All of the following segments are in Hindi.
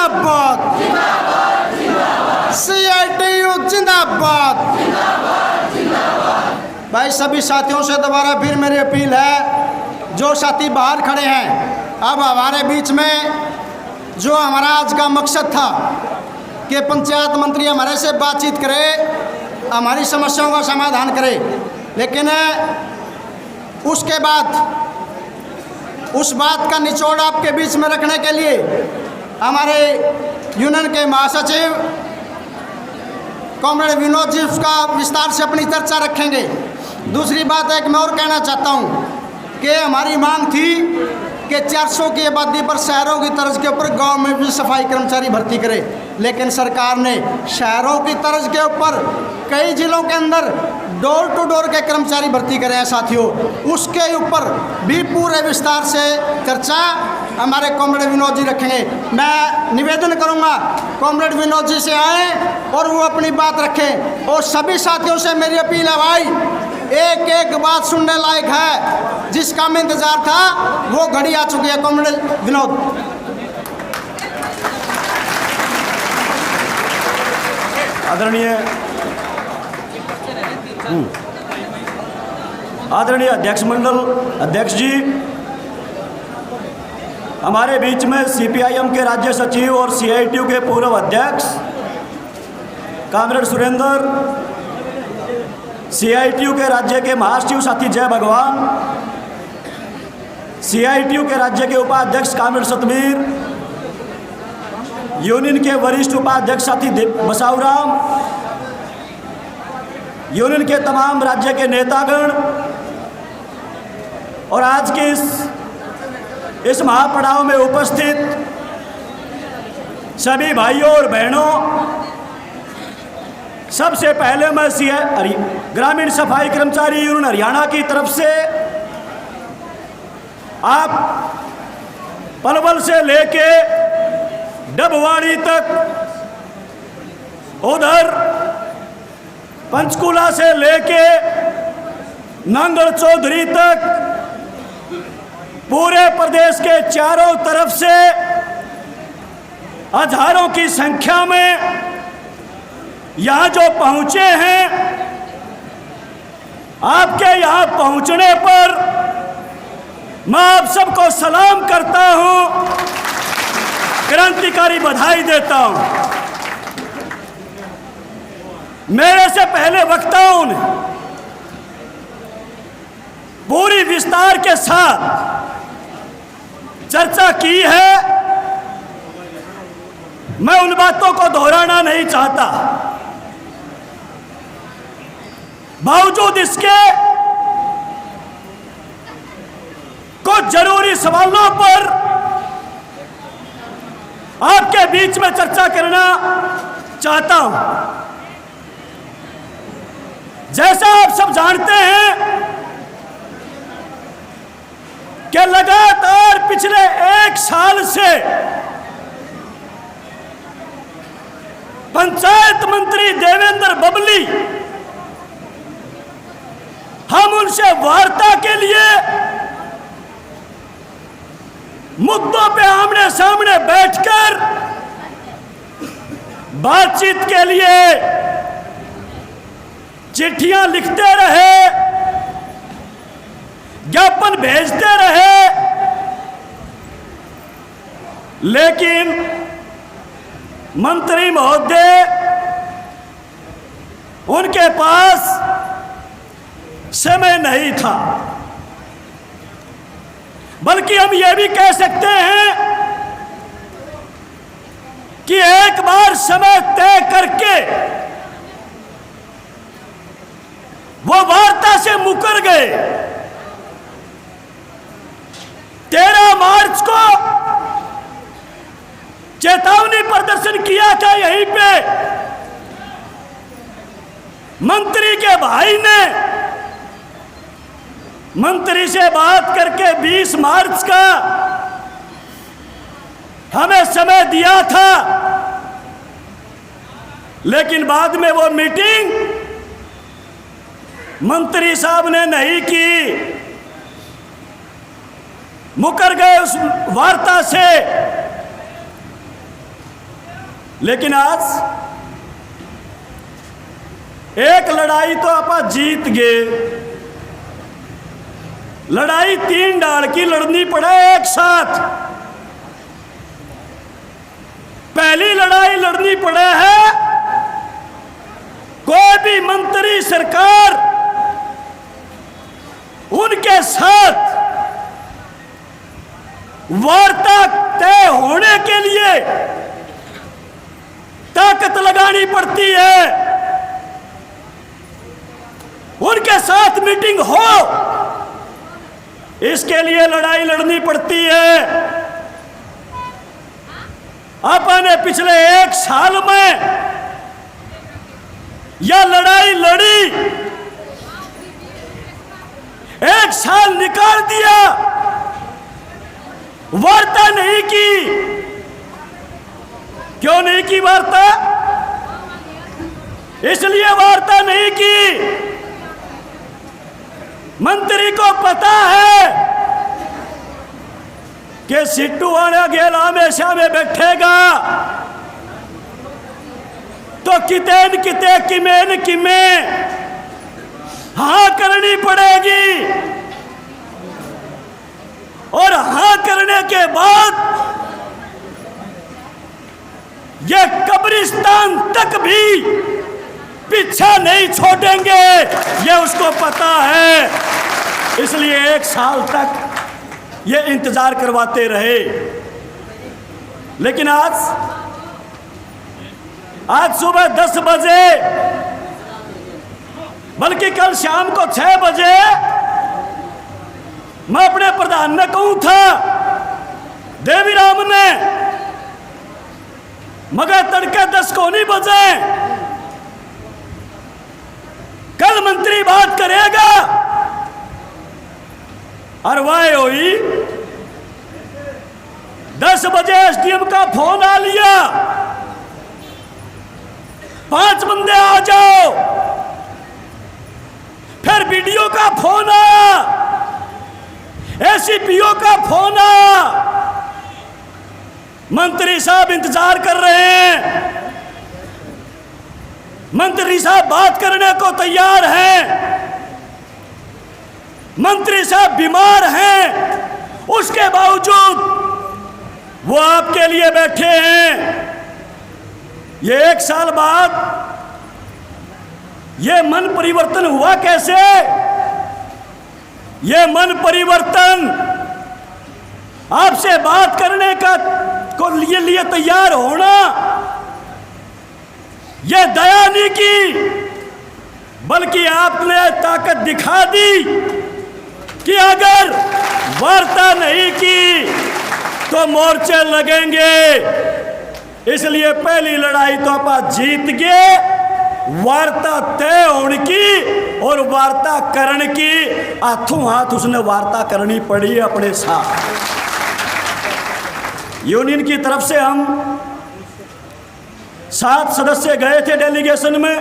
जिंदाबाद, CITU जिंदाबाद। भाई सभी साथियों से दोबारा फिर मेरी अपील है, जो साथी बाहर खड़े हैं, अब हमारे बीच में जो हमारा आज का मकसद था कि पंचायत मंत्री हमारे से बातचीत करे, हमारी समस्याओं का समाधान करे, लेकिन उसके बाद उस बात का निचोड़ आपके बीच में रखने के लिए हमारे यूनियन के महासचिव कॉमरेड विनोद जी उसका विस्तार से अपनी चर्चा रखेंगे। दूसरी बात एक मैं और कहना चाहता हूँ कि हमारी मांग थी कि 400 की आबादी पर शहरों की तर्ज के ऊपर गांव में भी सफाई कर्मचारी भर्ती करे, लेकिन सरकार ने शहरों की तर्ज के ऊपर कई जिलों के अंदर डोर टू डोर के कर्मचारी भर्ती करे हैं साथियों। उसके ऊपर भी पूरे विस्तार से चर्चा हमारे कॉमरेड विनोद जी रखेंगे। मैं निवेदन करूंगा कॉमरेड विनोद जी से आए और वो अपनी बात रखें, और सभी साथियों से मेरी अपील है भाई, एक एक बात सुनने लायक है, जिसका हमें इंतजार था वो घड़ी आ चुकी है। कॉमरेड विनोद। आदरणीय अध्यक्ष मंडल अध्यक्ष जी, हमारे बीच में CPIM के राज्य सचिव और CITU के पूर्व अध्यक्ष कॉमरेड सुरेंद्र, CITU के राज्य के महासचिव साथी जय भगवान, CITU के राज्य के उपाध्यक्ष कॉमरेड सतबीर, यूनियन के वरिष्ठ उपाध्यक्ष साथी बसाऊराम, यूनियन के तमाम राज्य के नेतागण और आज के इस महापड़ाव में उपस्थित सभी भाइयों और बहनों, सबसे पहले मैं ग्रामीण सफाई कर्मचारी यूनियन हरियाणा की तरफ से आप पलवल से लेके डबवाड़ी तक, उधर पंचकूला से लेके नांगल चौधरी तक, पूरे प्रदेश के चारों तरफ से हजारों की संख्या में यहाँ जो पहुँचे हैं, आपके यहाँ पहुँचने पर मैं आप सबको सलाम करता हूँ, क्रांतिकारी बधाई देता हूँ। मेरे से पहले वक्ताओं ने पूरी विस्तार के साथ चर्चा की है, मैं उन बातों को दोहराना नहीं चाहता। बावजूद इसके कुछ जरूरी सवालों पर आपके बीच में चर्चा करना चाहता हूं। जैसा आप सब जानते हैं कि लगातार पिछले 1 साल से पंचायत मंत्री देवेंद्र बबली हम उनसे वार्ता के लिए मुद्दों पे आमने सामने बैठकर बातचीत के लिए चिट्ठियां लिखते रहे, ज्ञापन भेजते रहे, लेकिन मंत्री महोदय उनके पास समय नहीं था। बल्कि हम ये भी कह सकते हैं कि एक बार समय तय करके वो वार्ता से मुकर गए। 13 मार्च को चेतावनी प्रदर्शन किया था यहीं पे। मंत्री के भाई ने मंत्री से बात करके 20 मार्च का हमें समय दिया था, लेकिन बाद में वो मीटिंग मंत्री साहब ने नहीं की, मुकर गए उस वार्ता से। लेकिन आज एक लड़ाई तो आप जीत गए, लड़ाई 3 डाल की लड़नी पड़े एक साथ। पहली लड़ाई लड़नी पड़े है कोई भी मंत्री सरकार उनके साथ वार्ता तय होने के लिए ताकत लगानी पड़ती है, उनके साथ मीटिंग हो, इसके लिए लड़ाई लड़नी पड़ती है। आपने पिछले 1 साल में यह लड़ाई लड़ी, 1 साल निकाल दिया, वार्ता नहीं की। क्यों नहीं की वार्ता? इसलिए वार्ता नहीं की, मंत्री को पता है कि सिट्टू आने गेल हमेशा में बैठेगा तो किते न किते किमे न किमे हाँ करनी पड़ेगी, और हाँ करने के बाद ये कब्रिस्तान तक भी पीछा नहीं छोड़ेंगे, ये उसको पता है। इसलिए 1 साल तक ये इंतजार करवाते रहे। लेकिन आज सुबह 10 बजे, बल्कि कल शाम को 6 बजे मैं अपने प्रधान ने कहूं था देवीराम ने, मगर तड़के 10 को नहीं बजे कल मंत्री बात करेगा। और वाह हुई 10 बजे एसडीएम का फोन आ लिया, 5 बंदे आ जाओ। फिर बीडीओ का फोन आया, एसीपीओ का फोन आया, मंत्री साहब इंतजार कर रहे हैं, मंत्री साहब बात करने को तैयार हैं, मंत्री साहब बीमार हैं, उसके बावजूद वो आपके लिए बैठे हैं। ये 1 साल बाद ये मन परिवर्तन हुआ कैसे? ये मन परिवर्तन आपसे बात करने का को लिए तैयार होना, ये दया नहीं की, बल्कि आपने ताकत दिखा दी कि अगर वार्ता नहीं की तो मोर्चे लगेंगे। इसलिए पहली लड़ाई तो आप जीत गए, वार्ता तय होने की और वार्ता करने की, हाथों हाथ उसने वार्ता करनी पड़ी अपने साथ। यूनियन की तरफ से हम 7 सदस्य गए थे डेलीगेशन में,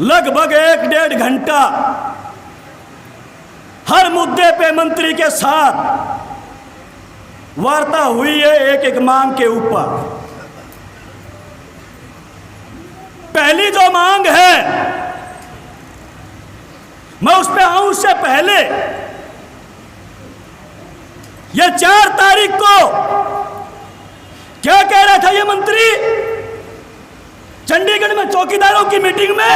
लगभग 1-1.5 घंटा हर मुद्दे पे मंत्री के साथ वार्ता हुई है, एक मांग के ऊपर। पहली जो मांग है, मैं उस पे आऊं उससे पहले, ये 4 तारीख को क्या कह रहा था ये मंत्री चंडीगढ़ में चौकीदारों की मीटिंग में?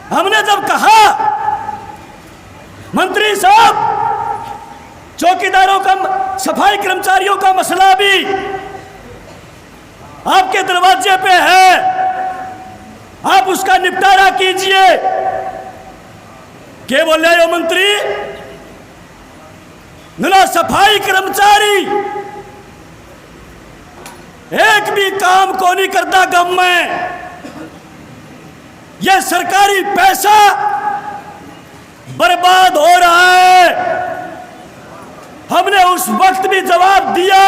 हमने जब कहा मंत्री साहब चौकीदारों का, सफाई कर्मचारियों का मसला भी आपके दरवाजे पे है, आप उसका निपटारा कीजिए। क्या बोले यो मंत्री? ना सफाई कर्मचारी एक भी काम को नहीं करता गम में, यह सरकारी पैसा बर्बाद हो रहा है। हमने उस वक्त भी जवाब दिया,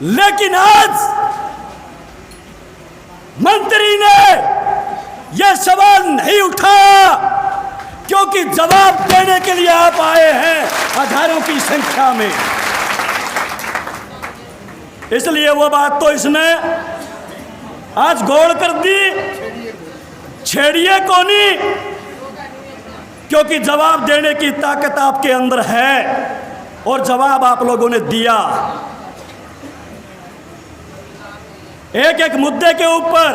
लेकिन आज मंत्री ने यह सवाल नहीं उठाया, क्योंकि जवाब देने के लिए आप आए हैं हजारों की संख्या में। इसलिए वो बात तो इसने आज गौड़ कर दी, छेड़िए कोनी, क्योंकि जवाब देने की ताकत आपके अंदर है और जवाब आप लोगों ने दिया। एक एक मुद्दे के ऊपर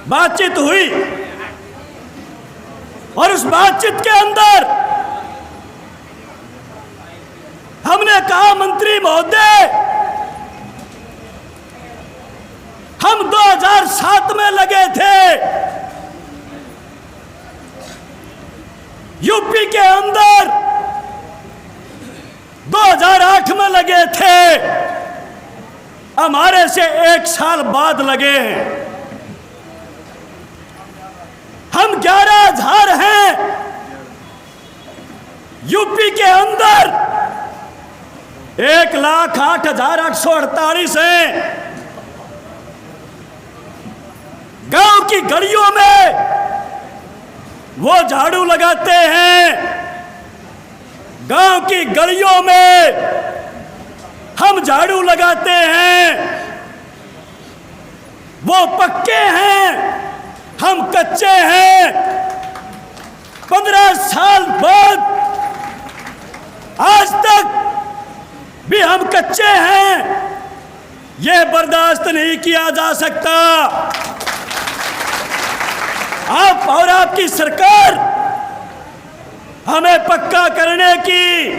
बातचीत हुई और उस बातचीत के अंदर हमने कहा, मंत्री महोदय, हम 2007 में लगे थे यूपी के अंदर, 2008 में लगे थे, हमारे से 1 साल बाद लगे हैं। हम 11,000 हैं यूपी के अंदर, 1,08,848 हैं गांव की गलियों में वो झाड़ू लगाते हैं, गांव की गलियों में हम झाड़ू लगाते हैं। वो पक्के हैं, हम कच्चे हैं। 15 साल बाद आज तक भी हम कच्चे हैं, यह बर्दाश्त नहीं किया जा सकता। आप और आपकी सरकार हमें पक्का करने की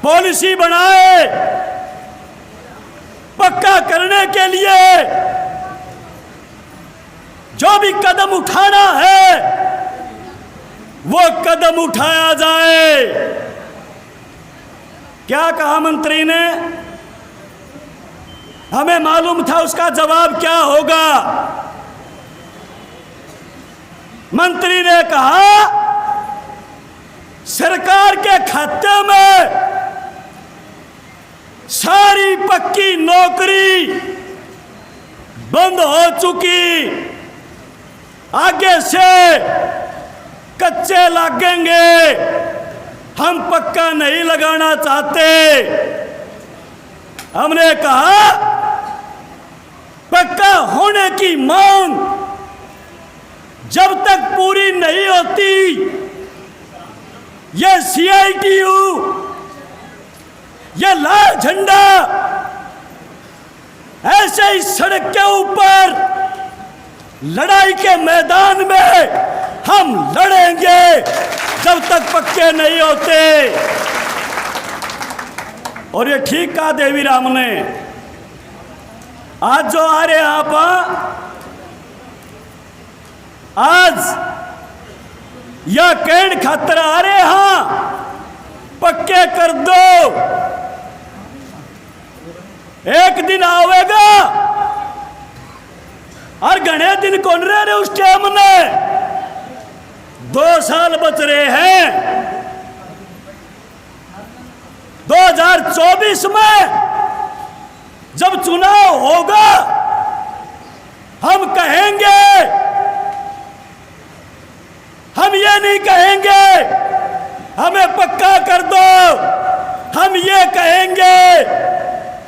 पॉलिसी बनाए, पक्का करने के लिए जो भी कदम उठाना है वो कदम उठाया जाए। क्या कहा मंत्री ने? हमें मालूम था उसका जवाब क्या होगा। मंत्री ने कहा, सरकार के खाते में सारी पक्की नौकरी बंद हो चुकी, आगे से कच्चे लगेंगे, हम पक्का नहीं लगाना चाहते। हमने कहा, पक्का होने की मांग जब तक पूरी नहीं होती, ये CITU, ये लाल झंडा ऐसे ही सड़क के ऊपर लड़ाई के मैदान में हम लड़ेंगे जब तक पक्के नहीं होते। और ये ठीक कहा देवी राम ने। आज जो आ रहे आप, आज या कहने खातर आ रहे, हाँ पक्के कर दो, एक दिन आवेगा और घने दिन कौन रहे उस टाइम में 2 साल बच रहे हैं। 2024 में जब चुनाव होगा, हम कहेंगे, हम ये नहीं कहेंगे हमें पक्का कर दो, हम ये कहेंगे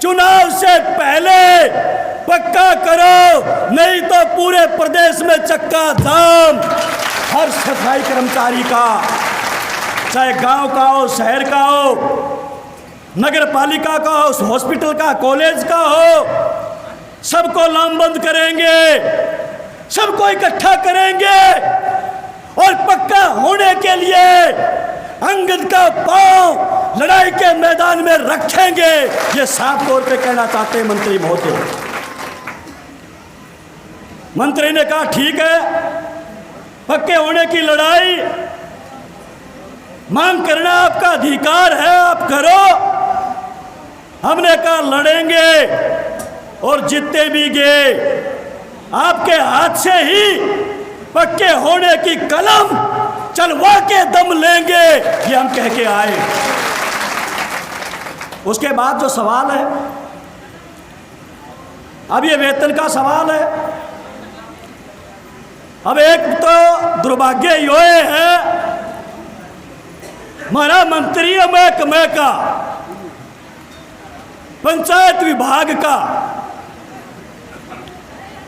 चुनाव से पहले पक्का करो, नहीं तो पूरे प्रदेश में चक्का जाम। हर सफाई कर्मचारी का, चाहे गांव का हो, शहर का हो, नगर पालिका का हो, हॉस्पिटल का, कॉलेज का हो, सबको लामबंद करेंगे, सबको इकट्ठा करेंगे और पक्का होने के लिए अंगद का पांव लड़ाई के मैदान में रखेंगे। ये साफ तौर पे कहना चाहते हैं मंत्री महोदय। मंत्री ने कहा, ठीक है, पक्के होने की लड़ाई मांग करना आपका अधिकार है, आप करो। हमने कहा लड़ेंगे और जीतते भी गए। आपके हाथ से ही पक्के होने की कलम चलवा के दम लेंगे, ये हम कह के आए। उसके बाद जो सवाल है, अब ये वेतन का सवाल है। अब एक तो दुर्भाग्य ये है, हमारा मंत्री महकमे का पंचायत विभाग का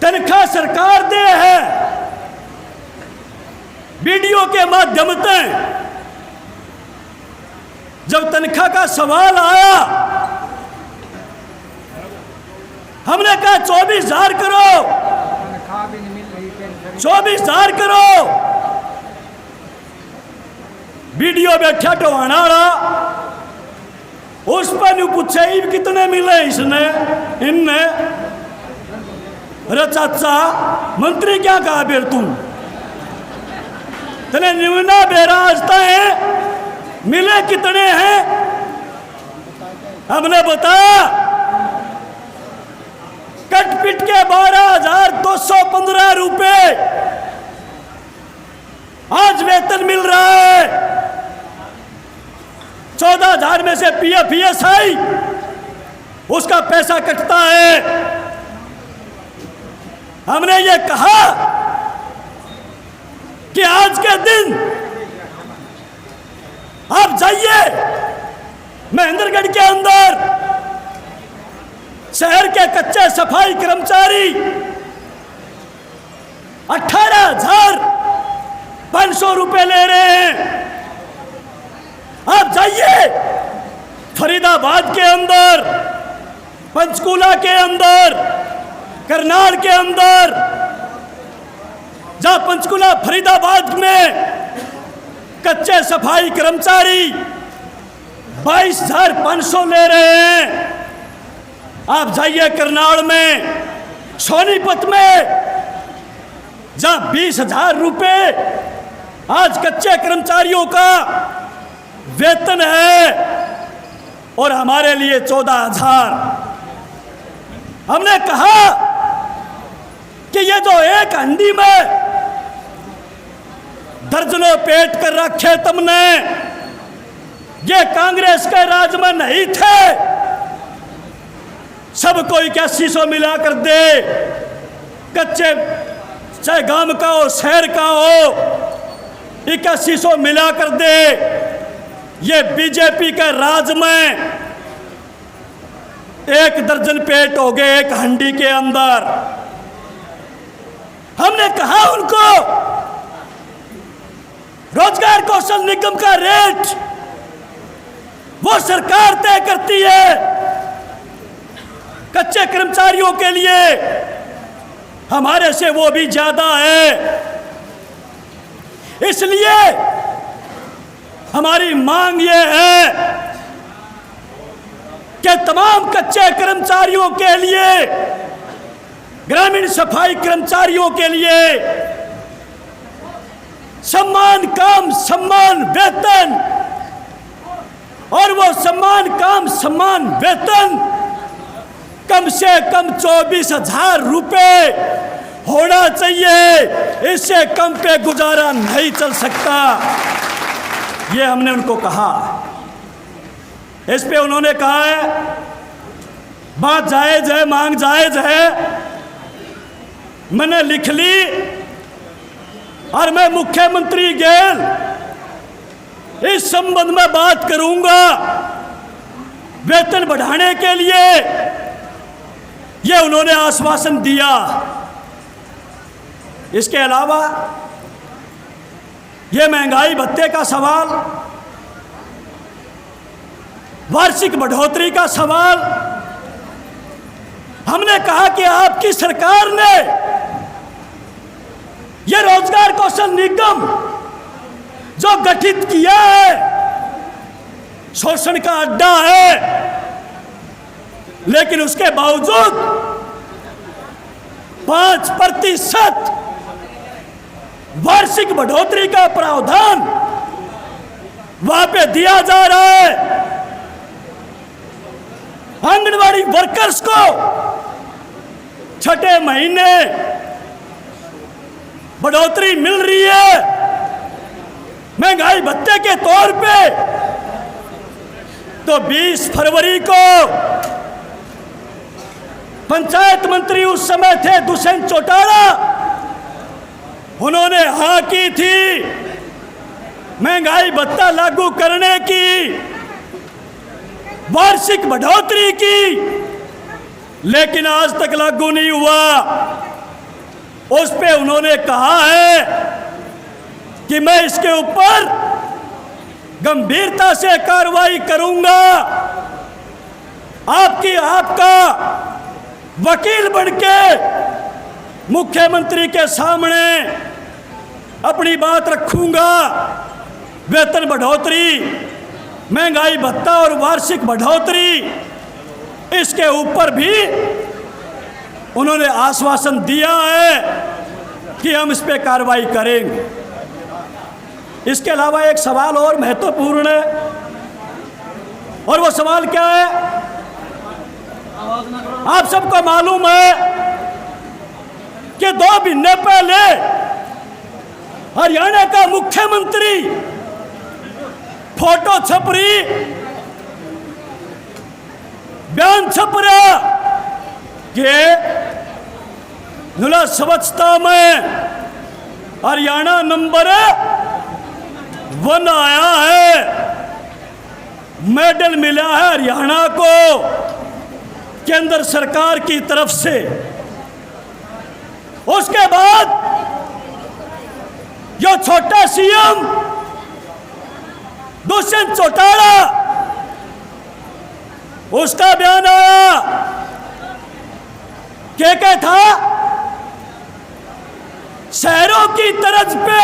तनख्वाह सरकार दे है। वीडियो के माध्यम से जब तनख्वाह का सवाल आया, हमने कहा 24,000 करो, 24,000 करो। वीडियो बैठा टोहाना रहा, उस पर नहीं पूछे कितने मिले इसने इनने। अरे चाचा मंत्री क्या कहा फिर तुम, तने निम्ना बेराजता है, मिले कितने हैं? हमने बताया कटपिट के 12,215 रुपए आज वेतन मिल रहा है। 14,000 में से पीएफ ईएसआई उसका पैसा कटता है। हमने ये कहा कि आज के दिन आप जाइए महेंद्रगढ़ के अंदर, शहर के कच्चे सफाई कर्मचारी 18,500 रुपए ले रहे हैं। आप जाइए फरीदाबाद के अंदर, पंचकूला के अंदर, करनाल के अंदर, जहां पंचकूला फरीदाबाद में कच्चे सफाई कर्मचारी 22,500 ले रहे हैं। आप जाइए करनाल में, सोनीपत में, जहां 20,000 रुपए आज कच्चे कर्मचारियों का वेतन है और हमारे लिए 14,000। हमने कहा कि ये जो एक हंडी में दर्जनों पेट कर रखे तुमने, ये कांग्रेस के राज में नहीं थे। सबको 8100 मिला कर दे, कच्चे चाहे गांव का हो शहर का हो, 8100 मिला कर दे। ये बीजेपी के राज में 1 दर्जन पेट हो गए एक हंडी के अंदर। हमने कहा उनको रोजगार कौशल निगम का रेट वो सरकार तय करती है कच्चे कर्मचारियों के लिए, हमारे से वो भी ज्यादा है। इसलिए हमारी मांग ये है कि तमाम कच्चे कर्मचारियों के लिए, ग्रामीण सफाई कर्मचारियों के लिए सम्मान काम सम्मान वेतन, और वो सम्मान काम सम्मान वेतन कम से कम 24,000 रुपए होना चाहिए। इससे कम पे गुजारा नहीं चल सकता। ये हमने उनको कहा। इस पे उन्होंने कहा है बात जायज है, मांग जायज है, मैंने लिख ली और मैं मुख्यमंत्री गेल इस संबंध में बात करूंगा। वेतन बढ़ाने के लिए ये उन्होंने आश्वासन दिया। इसके अलावा ये महंगाई भत्ते का सवाल, वार्षिक बढ़ोतरी का सवाल, हमने कहा कि आपकी सरकार ने ये रोजगार कौशल निगम जो गठित किया है, शोषण का अड्डा है, लेकिन उसके बावजूद 5% वार्षिक बढ़ोतरी का प्रावधान वहां पे दिया जा रहा है। आंगनवाड़ी वर्कर्स को 6ठे महीने बढ़ोतरी मिल रही है महंगाई भत्ते के तौर पे। तो 20 फरवरी को पंचायत मंत्री उस समय थे दुष्यंत चौटाला, उन्होंने हाँ की थी महंगाई भत्ता लागू करने की। वार्षिक बढ़ोतरी की, लेकिन आज तक लागू नहीं हुआ। उस पे उन्होंने कहा है कि मैं इसके ऊपर गंभीरता से कार्रवाई करूंगा। आपका वकील बनके मुख्यमंत्री के सामने अपनी बात रखूंगा। वेतन बढ़ोतरी, महंगाई भत्ता और वार्षिक बढ़ोतरी, इसके ऊपर भी उन्होंने आश्वासन दिया है कि हम इस पे कार्रवाई करेंगे। इसके अलावा एक सवाल और महत्वपूर्ण है, और वो सवाल क्या है? आप सबको मालूम है कि 2 महीने पहले हरियाणा का मुख्यमंत्री फोटो छप रही, बयान छप रहा कि जिला स्वच्छता में हरियाणा नंबर 1 आया है, मेडल मिला है हरियाणा को केंद्र सरकार की तरफ से। उसके बाद जो छोटा सीएम दुष्यंत चौटाला, उसका बयान आया, क्या था? शहरों की तर्ज पे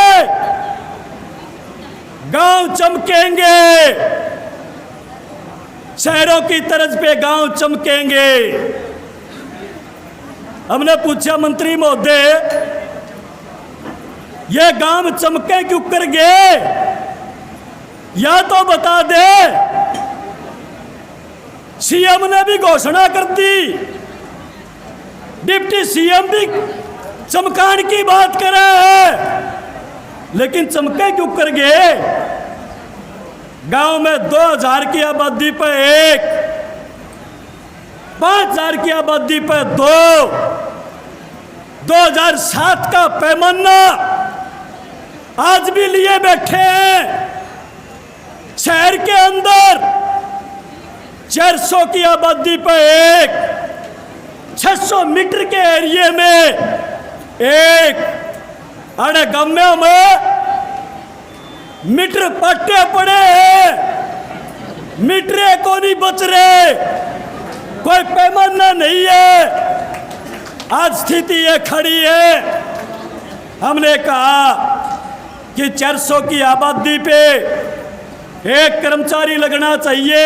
गांव चमकेंगे, शहरों की तर्ज पे गांव चमकेंगे। हमने पूछा, मंत्री महोदय, ये गांव चमके क्यों कर गए? या तो बता दे। सीएम ने भी घोषणा कर दी, डिप्टी सीएम भी चमकान की बात कर रहे हैं, लेकिन चमके क्यों कर गए? गांव में 2000 की आबादी पर 1, 5000 की आबादी पर 2, 2007 का पैमाना आज भी लिए बैठे हैं। शहर के अंदर 400 की आबादी पर 1, 600 मीटर के एरिया में 1, अरे गम्यों में मीटर पट्टे पड़े हैं, मीटरे को नहीं बच रहे, कोई पैमाना नहीं है। आज स्थिति ये खड़ी है। हमने कहा कि 400 की आबादी पे 1 कर्मचारी लगना चाहिए,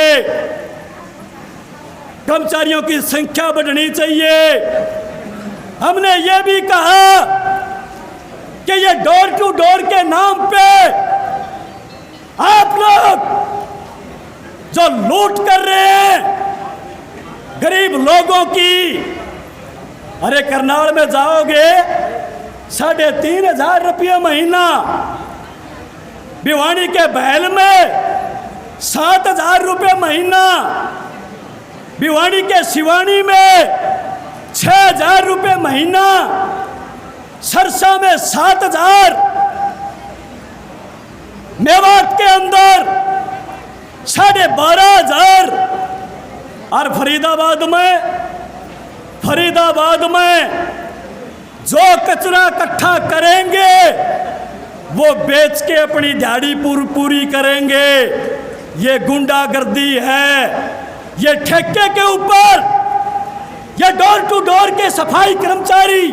कर्मचारियों की संख्या बढ़नी चाहिए। हमने ये भी कहा कि ये डोर टू डोर के नाम पे आप लोग जो लूट कर रहे हैं गरीब लोगों की, अरे करनाल में जाओगे 3500 रुपये महीना, भिवानी के बहल में 7000 रुपये महीना, भिवानी के सिवानी में 6000 रुपये महीना, सरसा में 7000, मेवात के अंदर 12,500, और फरीदाबाद में जो कचरा इकट्ठा करेंगे वो बेच के अपनी दिहाड़ी पूरी करेंगे। ये गुंडागर्दी है। ये ठेके के ऊपर ये डोर टू डोर के सफाई कर्मचारी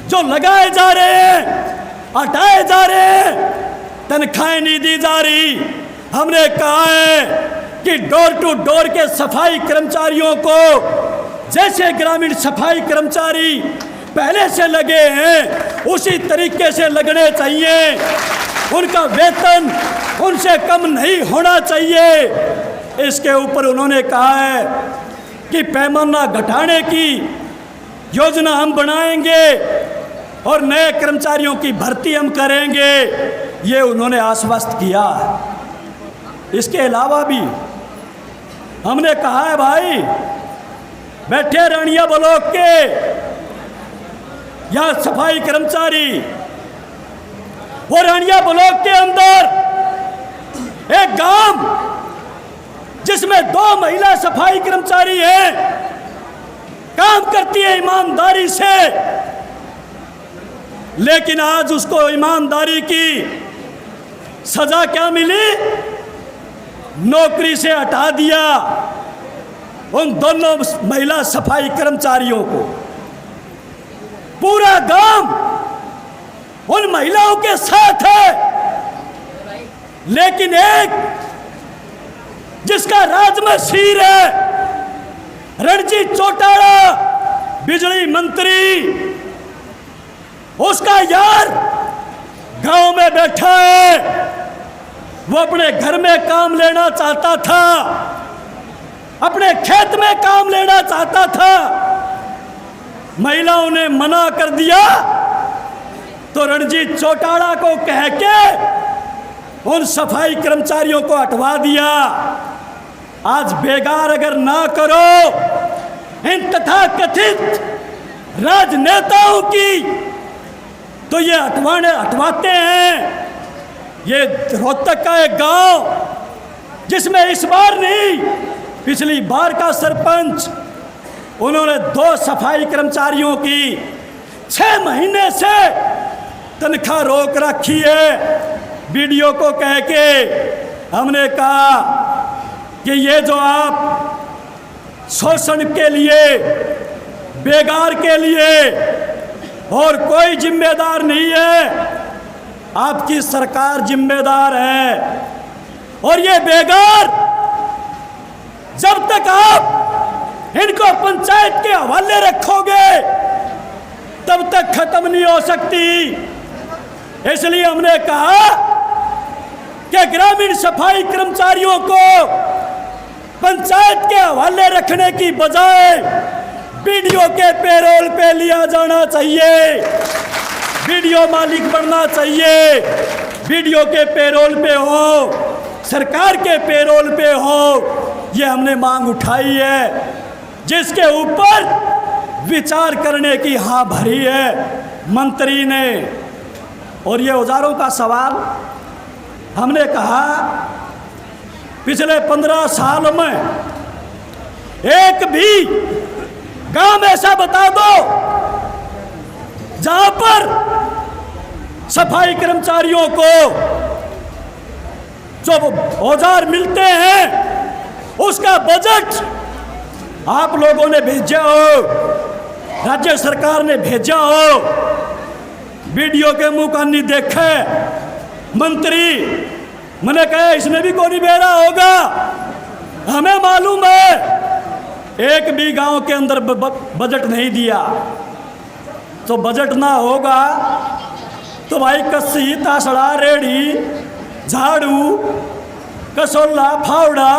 जो लगाए जा रहे हैं, हटाए जा रहे हैं, तनख्वाहें नहीं दी जा रही। हमने कहा है कि डोर टू डोर के सफाई कर्मचारियों को जैसे ग्रामीण सफाई कर्मचारी पहले से लगे हैं उसी तरीके से लगने चाहिए। उनका वेतन उनसे कम नहीं होना चाहिए। इसके ऊपर उन्होंने कहा है कि पैमाना घटाने की योजना हम बनाएंगे और नए कर्मचारियों की भर्ती हम करेंगे, ये उन्होंने आश्वस्त किया। इसके अलावा भी हमने कहा है भाई, बैठे रानिया ब्लॉक के यहाँ सफाई कर्मचारी, वो रानिया ब्लॉक के अंदर एक गांव जिसमें जिसमें 2 महिला सफाई कर्मचारी हैं, काम करती है ईमानदारी से, लेकिन आज उसको ईमानदारी की सजा क्या मिली? नौकरी से हटा दिया उन दोनों महिला सफाई कर्मचारियों को। पूरा गांव उन महिलाओं के साथ है, लेकिन एक जिसका राज में सिर है, रणजीत चौटाला, बिजली मंत्री, उसका यार गांव में बैठा है। वो अपने घर में काम लेना चाहता था, अपने खेत में काम लेना चाहता था, महिलाओं ने मना कर दिया तो रणजीत चौटाला को कह के उन सफाई कर्मचारियों को हटवा दिया। आज बेगार अगर ना करो इन तथाकथित राजनेताओं की, तो ये हटवाते हैं। ये रोहतक का एक गांव जिसमें इस बार नहीं, पिछली बार का सरपंच, उन्होंने 2 सफाई कर्मचारियों की 6 महीने से तनख्वाह रोक रखी है। बीडीओ को कह के हमने कहा कि ये जो आप शोषण के लिए, बेगार के लिए और कोई जिम्मेदार नहीं है, आपकी सरकार जिम्मेदार है। और ये बेगार जब तक आप इनको पंचायत के हवाले रखोगे तब तक खत्म नहीं हो सकती। इसलिए हमने कहा कि ग्रामीण सफाई कर्मचारियों को पंचायत के हवाले रखने की बजाय बीडीओ के पेरोल पे लिया जाना चाहिए, बीडीओ मालिक बनना चाहिए, बीडीओ के पेरोल पे हो, सरकार के पेरोल पे हो। ये हमने मांग उठाई है, जिसके ऊपर विचार करने की हाँ भरी है मंत्री ने। और ये औजारों का सवाल, हमने कहा पिछले 15 साल में एक भी काम ऐसा बता दो जहां पर सफाई कर्मचारियों को जो औजार मिलते हैं उसका बजट आप लोगों ने भेजा हो, राज्य सरकार ने भेजा हो। बीडीओ के मुंह का नहीं देखे मंत्री, मैंने कहा इसने भी कोई बेरा होगा। हमें मालूम है एक भी गांव के अंदर बजट नहीं दिया, तो बजट ना होगा तो भाई कस्सी, तासड़ा, रेड़ी, झाड़ू, कसोला, फावड़ा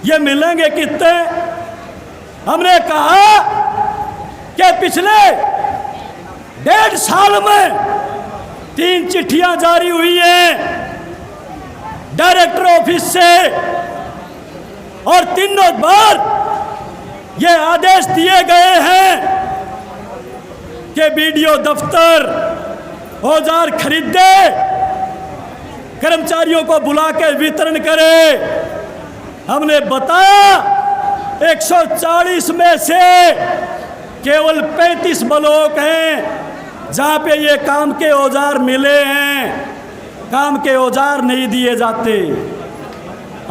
ये मिलेंगे कितने? हमने कहा कि पिछले 1.5 साल में 3 चिट्ठियां जारी हुई हैं डायरेक्टर ऑफिस से, और तीनों बार ये आदेश दिए गए हैं कि बीडीओ दफ्तर औजार खरीदे, कर्मचारियों को बुला के वितरण करे। हमने बताया 140 में से केवल 35 ब्लॉक हैं जहाँ पे ये काम के औजार मिले हैं, काम के औजार नहीं दिए जाते।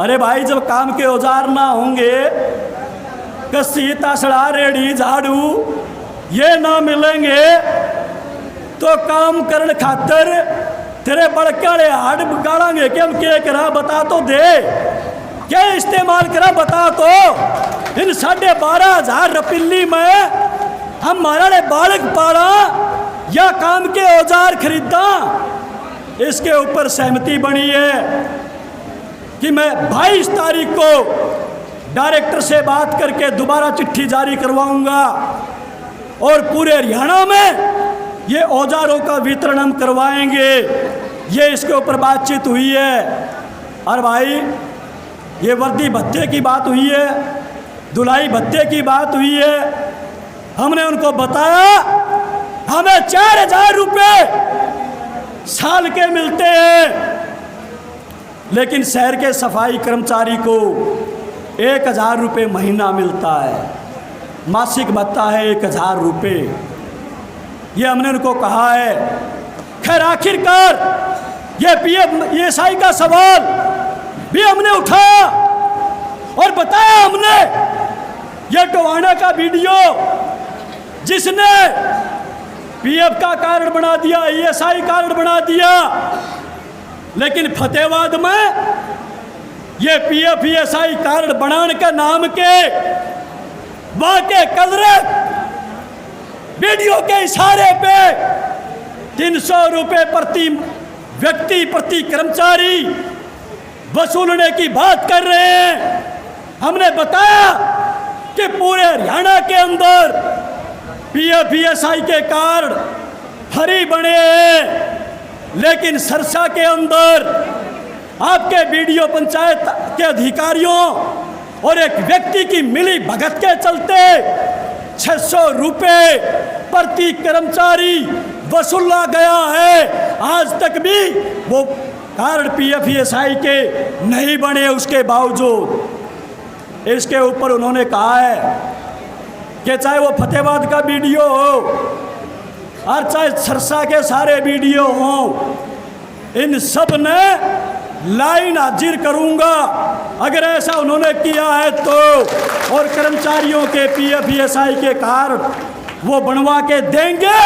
अरे भाई जब काम के औजार ना होंगे, कस्सी, तासड़ा, रेड़ी, झाड़ू ये ना मिलेंगे तो काम करने खातर तेरे बड़के हाड गाड़ांगे कि हम क्या करा बता तो दे, क्या इस्तेमाल करा बता तो। इन 12,500 रुपये में हम हमारा बालक पाला या काम के औजार खरीदा? इसके ऊपर सहमति बनी है कि मैं 22 तारीख को डायरेक्टर से बात करके दोबारा चिट्ठी जारी करवाऊंगा और पूरे हरियाणा में ये औजारों का वितरण हम करवाएंगे। ये इसके ऊपर बातचीत हुई है। और भाई ये वर्दी भत्ते की बात हुई है, धुलाई भत्ते की बात हुई है। हमने उनको बताया हमें 4,000 रुपये साल के मिलते हैं, लेकिन शहर के सफाई कर्मचारी को 1000 रुपये महीना मिलता है, मासिक भत्ता है 1000 रुपये। ये हमने उनको कहा है। खैर आखिरकार ये PFISI का सवाल भी हमने उठाया और बताया हमने, ये टोहाना का वीडियो जिसने PF का कार्ड बना दिया, ESI कार्ड बना दिया, लेकिन फतेहाबाद में ये PFISI कार्ड बनाने के नाम के वाके कलरे वीडियो के इशारे पे 300 रुपये प्रति व्यक्ति प्रति कर्मचारी वसूलने की बात कर रहे हैं। हमने बताया कि पूरे हरियाणा के अंदर PFISI के कार्ड फ्री बने हैं, लेकिन सरसा के अंदर आपके वीडियो पंचायत के अधिकारियों और एक व्यक्ति की मिली भगत के चलते 600 रुपये प्रति कर्मचारी वसूला गया है। आज तक भी वो कार्ड PFISI के नहीं बने, उसके बावजूद इसके ऊपर उन्होंने कहा है कि चाहे वो फतेहाबाद का वीडियो हो और चाहे सरसा के सारे वीडियो हों, इन सब ने लाइन हाजिर करूंगा अगर ऐसा उन्होंने किया है तो, और कर्मचारियों के PFISI के कार्ड वो बनवा के देंगे,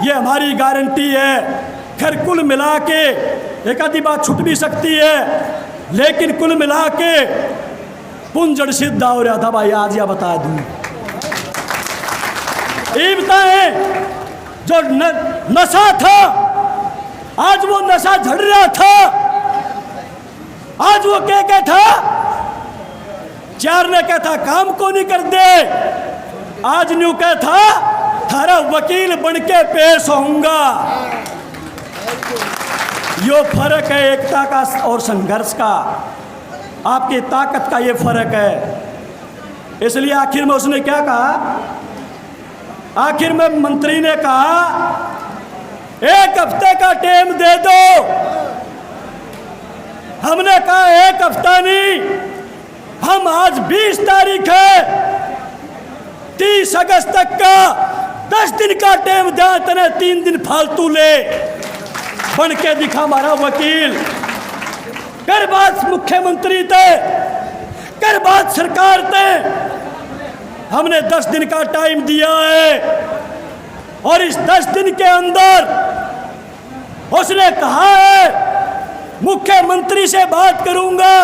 ये हमारी गारंटी है। खैर कुल मिला के एक आधी बात छूट भी सकती है, लेकिन कुल मिला के पुंजड़ सिद्धा हो रहा था भाई, आज या बता दूं। ये बताएं, जो नशा था आज वो नशा झड़ रहा था, आज वो क्या था, चार ने क्या था काम को नहीं कर दे, आज न्यू क्या था थारा वकील बन के पेश होऊंगा। यो फर्क है एकता का और संघर्ष का, आपकी ताकत का ये फर्क है। इसलिए आखिर में उसने क्या कहा, आखिर में मंत्री ने कहा 1 हफ्ते का टाइम दे दो। हमने कहा 1 हफ्ता नहीं, हम आज 20 तारीख है, 30 अगस्त तक का 10 दिन का टाइम दिया, तने 3 दिन फालतू ले, बन के दिखा हमारा वकील। कर बात मुख्यमंत्री थे, कर बात सरकार थे, हमने 10 दिन का टाइम दिया है और इस 10 दिन के अंदर उसने कहा है मुख्यमंत्री से बात करूंगा।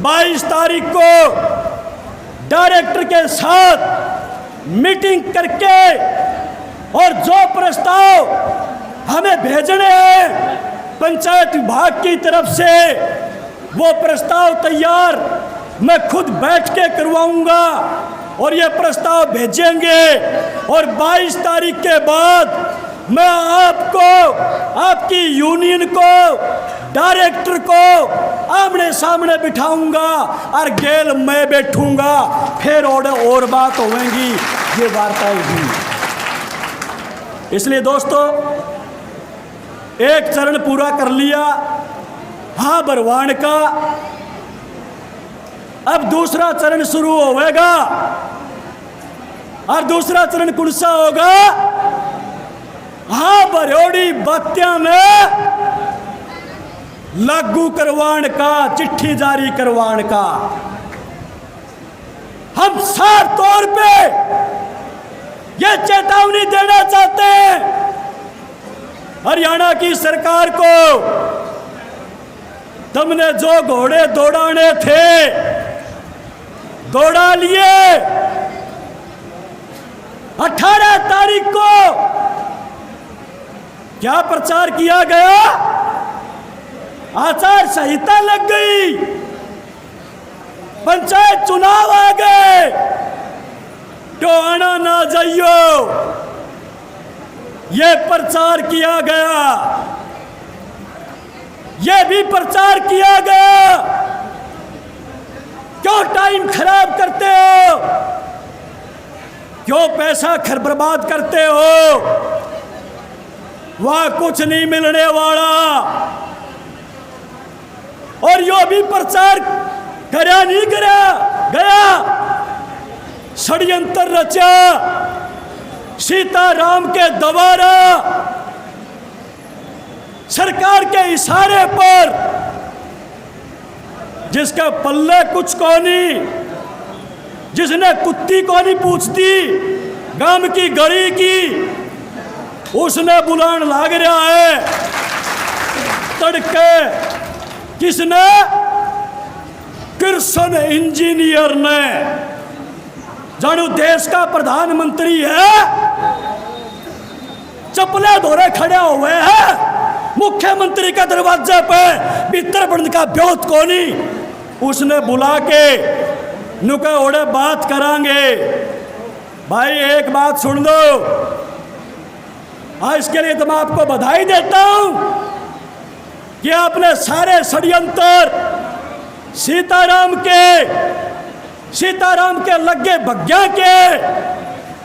22 तारीख को डायरेक्टर के साथ मीटिंग करके और जो प्रस्ताव हमें भेजने हैं पंचायत विभाग की तरफ से, वो प्रस्ताव तैयार मैं खुद बैठ के करवाऊंगा और ये प्रस्ताव भेजेंगे। और 22 तारीख के बाद मैं आपको, आपकी यूनियन को, डायरेक्टर को आमने सामने बिठाऊंगा और गेल मैं बैठूंगा, फिर और बात होगी, ये वार्ता हुई। इसलिए दोस्तों एक चरण पूरा कर लिया हाँ बरवान का, अब दूसरा चरण शुरू होगा और दूसरा चरण कौन सा होगा, हाँ बरौड़ी बत्तियां में लागू करवान का, चिट्ठी जारी करवान का। हम साफ तौर पे यह चेतावनी देना चाहते हैं हरियाणा की सरकार को, तुमने जो घोड़े दौड़ाने थे दौड़ा लिए। 18 तारीख को क्या प्रचार किया गया, आचार संहिता लग गई, पंचायत चुनाव आ गए, टोहाना ना जाइयो, ये प्रचार किया गया, ये भी प्रचार किया गया। क्यों टाइम खराब करते हो, क्यों पैसा बर्बाद करते हो, वहां कुछ नहीं मिलने वाला। और यो भी प्रचार करया नहीं करया गया, षड्यंत्र रचा सीताराम के द्वारा सरकार के इशारे पर, जिसका पल्ले कुछ को नहीं, जिसने कुत्ती को नहीं पूछती गांव की गली की, उसने बुलान लाग रहा है तड़के। किसने? कृष्ण इंजीनियर ने, जानू देश का प्रधानमंत्री है, चप्पलें धोरे खड़े हुए हैं मुख्यमंत्री के दरवाजे पे, भीतर बंद का ब्योत कोनी। उसने बुला के नुका ओढ़े बात करांगे। भाई एक बात सुन लो, आज इसके लिए तो मैं आपको बधाई देता हूं कि आपने सारे षड्यंत्र सीताराम के लगे भग्या के,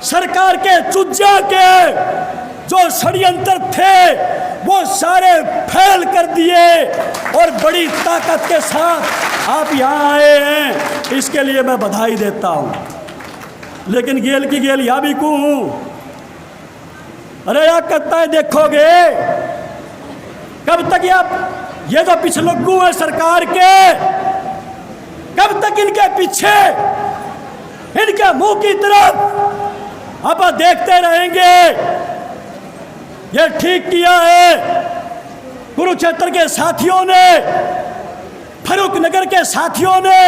सरकार के चुज्जा के जो षड्यंत्र थे वो सारे फेल कर दिए और बड़ी ताकत के साथ आप यहाँ आए हैं, इसके लिए मैं बधाई देता हूँ। लेकिन गेल की गेल या भी कहूँ, अरे यार करता है देखोगे कब तक ये जो पिछलग्गू है सरकार के, कब तक इनके पीछे, इनके मुंह की तरफ आप देखते रहेंगे। ये ठीक किया है कुरुक्षेत्र के साथियों ने, फरूख नगर के साथियों ने,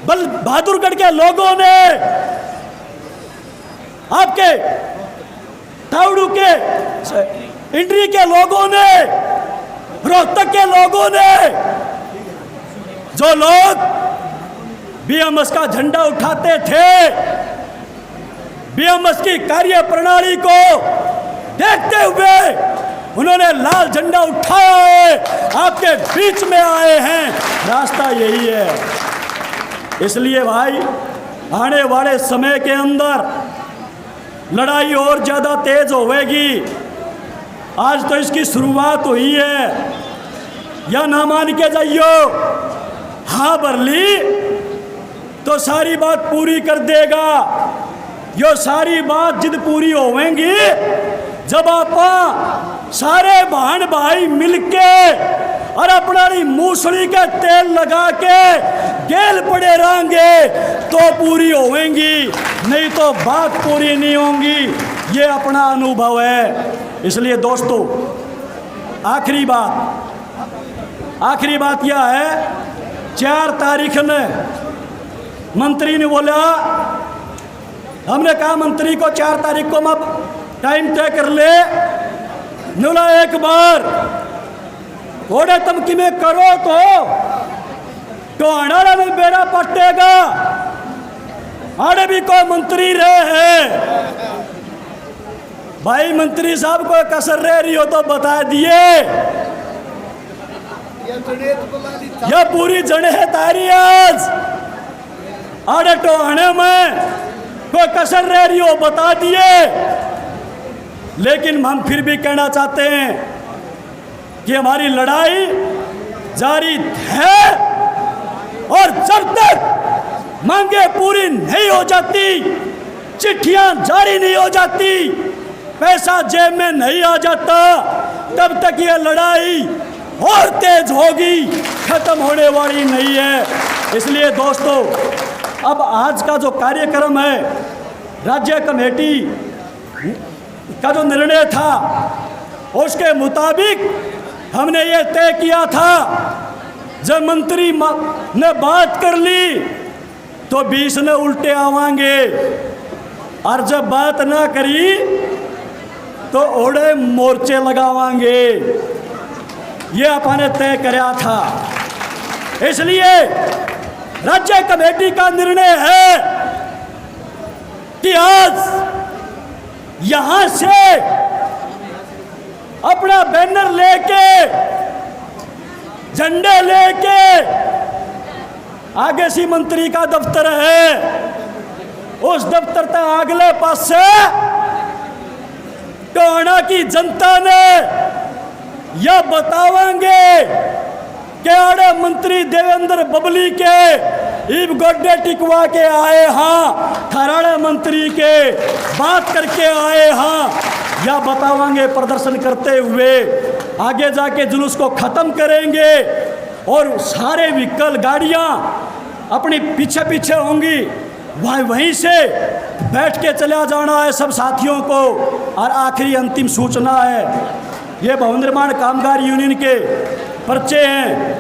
बहादुरगढ़ के लोगों ने, आपके तावड़ू के इंड्री के लोगों ने, रोहतक के लोगों ने, जो लोग बीएमएस का झंडा उठाते थे, बीएमएस की कार्य प्रणाली को देखते हुए उन्होंने लाल झंडा उठाया है, आपके बीच में आए हैं, रास्ता यही है। इसलिए भाई आने वाले समय के अंदर लड़ाई और ज्यादा तेज होगी। आज तो इसकी शुरुआत हुई है, या ना मान के जाइयो, हाँ बरली तो सारी बात पूरी कर देगा। यो सारी बात जिद पूरी होवेंगी जब आप सारे बहन भाई मिलके और अपना मूसली के तेल लगा के गेल पड़े रहेंगे तो पूरी होवेंगी, नहीं तो बात पूरी नहीं होंगी। ये अपना अनुभव है। इसलिए दोस्तों आखिरी बात यह है, 4 तारीख ने मंत्री ने बोला, हमने कहा मंत्री को 4 तारीख को हम टाइम तय कर ले, बोला एक बार घोड़े तमकी में करो तो अनाड़ा में बेड़ा पटेगा। आड़े भी कोई मंत्री रहे हैं भाई, मंत्री साहब को कसर रह रही हो तो बता दिए, यह पूरी जड़े है तारी आज। आड़े टोहने में कोई कसर रह रही हो बता दिए। लेकिन हम फिर भी कहना चाहते हैं कि हमारी लड़ाई जारी है और जब तक मांगे पूरी नहीं हो जाती, चिट्ठियां जारी नहीं हो जाती, पैसा जेब में नहीं आ जाता, तब तक यह लड़ाई और तेज होगी, खत्म होने वाली नहीं है। इसलिए दोस्तों अब आज का जो कार्यक्रम है, राज्य कमेटी का जो निर्णय था उसके मुताबिक हमने ये तय किया था, जब मंत्री ने बात कर ली तो 20 ने उल्टे आवांगे, और जब बात ना करी तो ओड़े मोर्चे लगावांगे। ये अपन ने तय कराया था। इसलिए राज्य कमेटी का निर्णय है कि आज यहां से अपना बैनर लेके, झंडे लेके, आगे सी मंत्री का दफ्तर है, उस दफ्तर तक अगले पास से टोहाना की जनता ने यह बतावेंगे के आड़े मंत्री देवेंद्र बबली के ईब गोड्डे टिकवा के आए हाँ, खराड़े मंत्री के बात करके आए हाँ, या बतावांगे प्रदर्शन करते हुए आगे जाके जुलूस को ख़त्म करेंगे और सारे व्हीकल गाड़ियाँ अपनी पीछे पीछे होंगी। वहीं से बैठ के चला जाना है सब साथियों को। और आखिरी अंतिम सूचना है, ये भवन निर्माण कामगार यूनियन के पर्चे हैं।